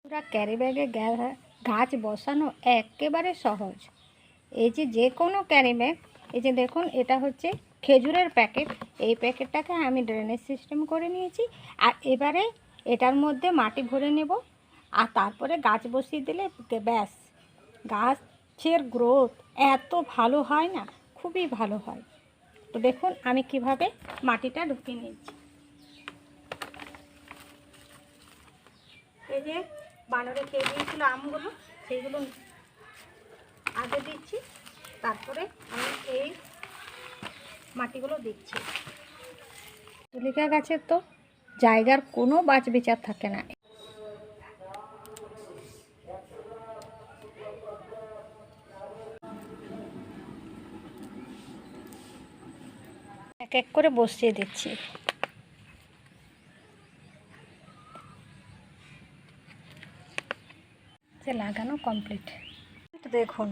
পুরা ক্যারি ব্যাগে গাছ বসানো একেবারে সহজ। এই যে কোনো ক্যারি ব্যাগ, এই যে দেখুন এটা হচ্ছে খেজুরের প্যাকেট। এই প্যাকেটটাকে আমি ড্রেনেজ সিস্টেম করে নিয়েছি। আর এবারে এটার মধ্যে মাটি ভরে নেব, আর তারপরে গাছ বসিয়ে দিলে ব্যাস, গাছের গ্রোথ এত ভালো হয় না, খুবই ভালো হয়। তো দেখুন আমি কিভাবে মাটিটা ঢুকিয়ে নিচ্ছি। এই যে বানরে খেয়ে দিয়েছিল আমগুলো, সেইগুলো আগে দিচ্ছি, তারপরে আমি এই মাটিগুলো দিচ্ছি। তুলিকা গাছের তো জায়গার কোনো বাছ বিচার থাকে না। এক এক করে বসিয়ে দিচ্ছি। লাগানো কমপ্লিট। দেখুন